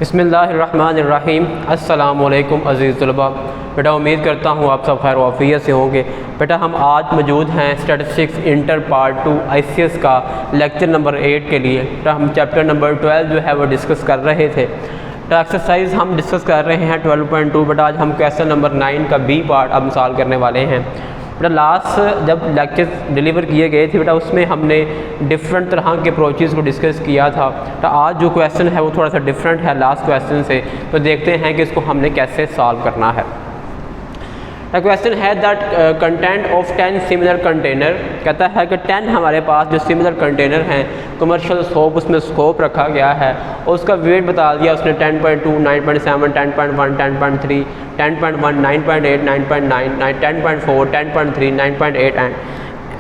बिस्मिल्लाहिर्रहमानिर्रहीम। अस्सलामु अलैकुम अज़ीज़ तलबा। बेटा उम्मीद करता हूँ आप सब खैर वाफ़ियत से होंगे। बेटा हम आज मौजूद हैं स्टैटिस्टिक्स इंटर पार्ट 2 ICS का लेक्चर नंबर 8 के लिए। बेटा हम चैप्टर नंबर 12 जो है वो डिस्कस कर रहे थे। तो एक्सरसाइज हम डिस्कस कर रहे हैं 12.2। बेटा आज हम क्वेश्चन नंबर 9 का B पार्ट अब सॉल्व करने वाले हैं। बेटा लास्ट जब लेक्चर डिलीवर किए गए थे बेटा उसमें हमने डिफरेंट तरह के अप्रोचेज़ को डिस्कस किया था। तो आज जो क्वेश्चन है वो थोड़ा सा डिफरेंट है लास्ट क्वेश्चन से, तो देखते हैं कि इसको हमने कैसे सॉल्व करना है। द क्वेश्चन है that content of 10 similar container. कहता है कि 10 हमारे पास जो सिमिलर कंटेनर हैं कमर्शियल स्कोप, उसमें स्कोप रखा गया है और उसका वेट बता दिया उसने 10.2, 9.7, 10.1, 10.3, 10.1, 9.8, 9.9, 10.4, 10.3, 9.8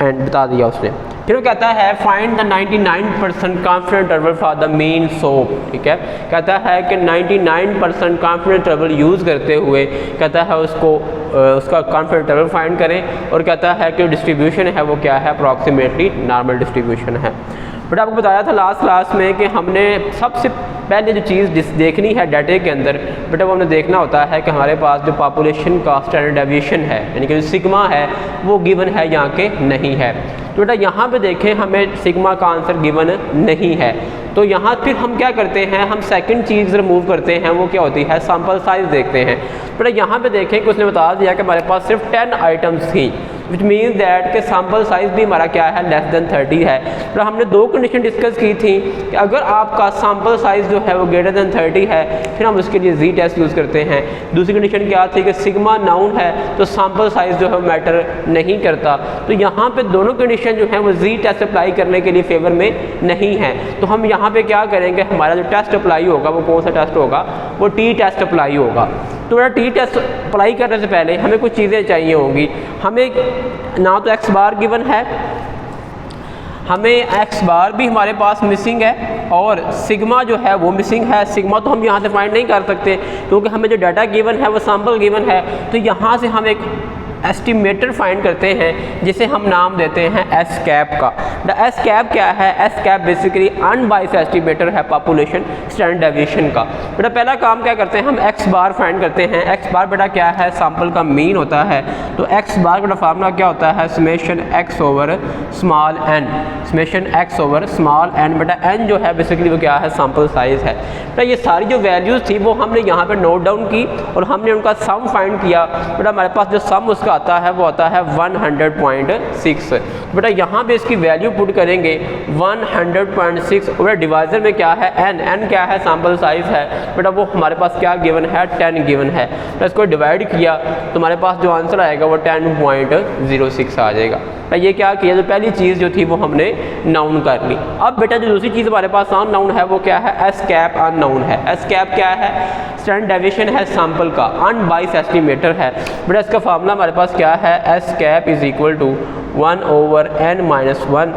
एंड बता दिया उसने। फिर वो कहता है find the 99% confidence interval for the mean soap. ठीक है, कहता है कि 99% कॉन्फिडेंस इंटरवल यूज़ करते हुए कहता है उसका कॉन्फिडेंस इंटरवल फाइंड करें और कहता है कि डिस्ट्रीब्यूशन है वो क्या है, अप्रॉक्सीमेटली नॉर्मल डिस्ट्रीब्यूशन है। बट आपको बताया था लास्ट क्लास में कि हमने सबसे पहले जो चीज़ देखनी है डाटे के अंदर बेटा वो हमने देखना होता है कि हमारे पास जो पॉपुलेशन का स्टैंडर्ड डेविएशन है यानी कि जो सिग्मा है वो गिवन है यहाँ के नहीं है। तो बेटा यहाँ पे देखें हमें सिग्मा का आंसर गिवन नहीं है, तो यहाँ फिर हम क्या करते हैं, हम सेकंड चीज़ रिमूव करते हैं, वो क्या होती है, सैम्पल साइज़ देखते हैं। बेटा यहाँ पे देखें कि उसने बता दिया कि हमारे पास सिर्फ 10 आइटम्स थी, विच मीन्स दैट कि सैम्पल साइज़ भी हमारा क्या है, लेस देन 30 है। तो हमने दो कंडीशन डिस्कस की थी कि अगर आपका सैम्पल साइज़ जो है वो ग्रेटर देन 30 है फिर हम उसके लिए जी टेस्ट यूज़ करते हैं। दूसरी कंडीशन क्या थी कि सिग्मा नाउन है तो सैम्पल साइज़ जो है मैटर नहीं करता। तो यहाँ पे दोनों कंडीशन जो है वो जी टेस्ट अप्लाई करने के लिए फेवर में नहीं है। तो हम यहाँ पे क्या करेंगे, हमारा जो टेस्ट अप्लाई होगा वो कौन सा टेस्ट होगा, वो टी टेस्ट अप्लाई होगा। तो बेटा टी टेस्ट अप्लाई करने से पहले हमें कुछ चीज़ें चाहिए होंगी। हमें ना तो एक्स बार गिवन है, हमें एक्स बार भी हमारे पास मिसिंग है और सिग्मा जो है वो मिसिंग है। सिग्मा तो हम यहाँ से फाइंड नहीं कर सकते क्योंकि हमें जो डाटा गिवन है वो सैम्पल गिवन है। तो यहाँ से हम एक एस्टिमेटर फाइंड करते हैं जिसे हम नाम देते हैं एस कैप का। द एस कैप क्या है, s cap basically unbiased estimator है पॉपुलेशन स्टैंडर्ड डेविएशन का। बेटा पहला काम क्या करते हैं, हम एक्स बार फाइंड करते हैं। एक्स बार बेटा क्या है, सैंपल का मीन होता है। तो एक्स बार बेटा फार्मूला क्या होता है, summation x over small n, summation x over small n. बेटा एन जो है बेसिकली वो क्या है, सैंपल साइज है। बेटा ये सारी जो वैल्यूज़ थी वो हमने यहाँ पे नोट डाउन की और हमने उनका सम फाइंड किया। बेटा हमारे पास जो सम उसका आता है वो आता है 100.6। बेटा यहाँ पे इसकी वैल्यू पुट करेंगे 100.6 और डिवाइजर में क्या है, एन, एन क्या है, सैंपल साइज है। बेटा वो हमारे पास क्या गिवन है, 10 गिवन है। तो इसको डिवाइड किया तो हमारे पास जो आंसर आएगा वो 10.06 आ जाएगा। तो ये क्या किया, जो पहली चीज़ जो थी वो हमने नाउन कर ली। अब बेटा जो दूसरी चीज़ हमारे पास अननाउन है वो क्या है, एस कैप अननाउन है। एस कैप क्या है, स्टैंडर्ड डेविएशन है सैंपल का, अनबाइस्ड एस्टिमेटर है। बेटा इसका फार्मूला हमारे पास क्या है, s cap is equal to 1/n-1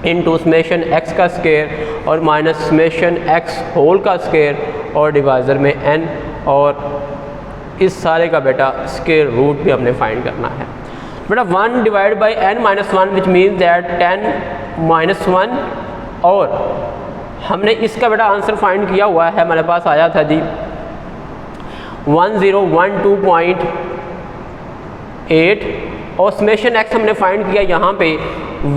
into summation x का स्क्वायर और माइनस समेशन एक्स होल का स्क्वायर और डिवाइजर में n, और इस सारे का बेटा स्क्वायर रूट भी हमने फाइंड करना है। बेटा 1 divide by n-1 which means that 10-1, और हमने इसका बेटा आंसर फाइंड किया हुआ है, हमारे पास आया था जी 1012.8 और समेशन एक्स हमने फाइंड किया यहाँ पे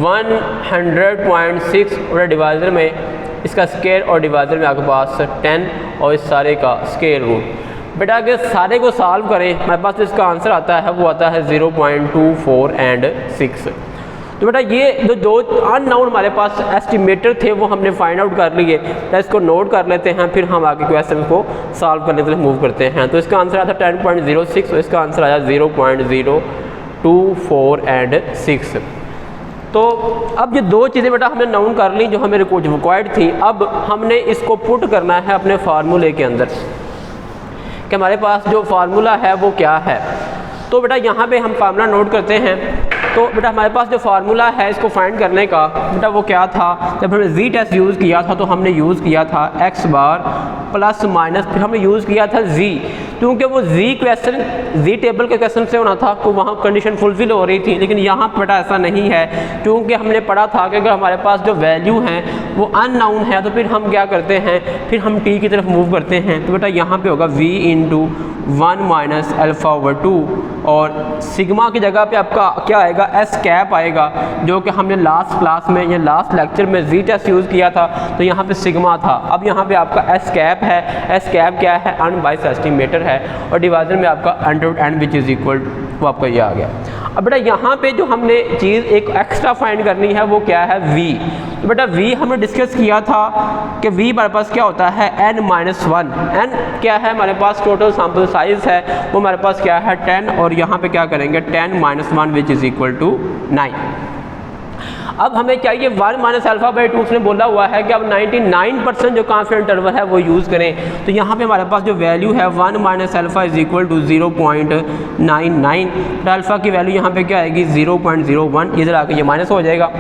100.6 और डिवाइजर में इसका स्क्वायर और डिवाइजर में आपके पास 10 और इस सारे का स्क्वायर रूट। बेटा अगर सारे को सॉल्व करें हमारे पास इसका आंसर आता है वो आता है 0.24 एंड 6। तो बेटा ये जो दो अननाउन हमारे पास एस्टिमेटर थे वो हमने फाइंड आउट कर लिए। तो इसको नोट कर लेते हैं, फिर हम आगे क्वेश्चन को सॉल्व करने के लिए मूव करते हैं। तो इसका आंसर आया था 10.06 और इसका आंसर आया 0.024 एंड 6। तो अब ये दो चीज़ें बेटा हमने नाउन कर ली जो हमें रिक्वायर्ड थी। अब हमने इसको पुट करना है अपने फार्मूले के अंदर कि हमारे पास जो फार्मूला है वो क्या है। तो बेटा यहाँ पे हम फार्मूला नोट करते हैं। तो बेटा हमारे पास जो फार्मूला है इसको फाइंड करने का बेटा वो क्या था, जब हमने जी टेस्ट यूज़ किया था तो हमने यूज़ किया था एक्स बार प्लस माइनस, फिर हमने यूज़ किया था जी। क्योंकि वो जी टेबल के क्वेश्चन से होना था तो वहाँ कंडीशन फुलफिल हो रही थी, लेकिन यहाँ पर बेटा ऐसा नहीं है, क्योंकि हमने पढ़ा था कि अगर हमारे पास जो वैल्यू हैं वो अननाउन है तो फिर हम क्या करते हैं, फिर हम टी की तरफ मूव करते हैं। तो बेटा यहाँ पे होगा v into 1 minus alpha over 2 और सिग्मा की जगह पे आपका क्या आएगा, एस कैप आएगा, जो कि हमने लास्ट क्लास में या लास्ट लेक्चर में जी टेस्ट यूज़ किया था तो यहाँ पे सिग्मा था। अब यहाँ पे आपका एस कैप है, एस कैप क्या है, अनबाइस्ड एस्टिमेटर है और डिवाइजर में आपका under n which is equal वो आपका ये आ गया। अब बेटा यहाँ पे जो हमने चीज़ एक एक्स्ट्रा फाइंड करनी है वो क्या है, v। तो बेटा v हमने डिस्कस किया था कि v हमारे पास क्या होता है n-1, n क्या है हमारे पास, टोटल सैम्पल साइज है वो हमारे पास क्या है 10 और यहाँ पे क्या करेंगे 10-1 विच इज़ इक्वल टू 9। अब हमें चाहिए 1 माइनस अल्फ़ा बाई 2, उसने बोला हुआ है कि अब 99% जो कॉन्फिडेंस इंटरवल है वो यूज़ करें। तो यहाँ पे हमारे पास जो वैल्यू है 1 minus alpha is equal to 0.99, तो अल्फ़ा की वैल्यू यहाँ पे क्या आएगी 0.01, इधर आके ये माइनस हो जाएगा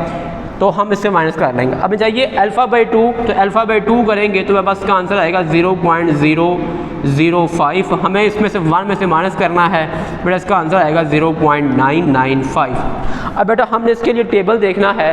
तो हम इससे माइनस कर लेंगे। अब चाहिए अल्फ़ा बाई 2, तो अल्फ़ा बाई 2 करेंगे तो मेरे पास का आंसर आएगा 0.005, हमें इसमें से 1 में से माइनस करना है, बेटा इसका आंसर आएगा 0.995। अब बेटा हमने इसके लिए टेबल देखना है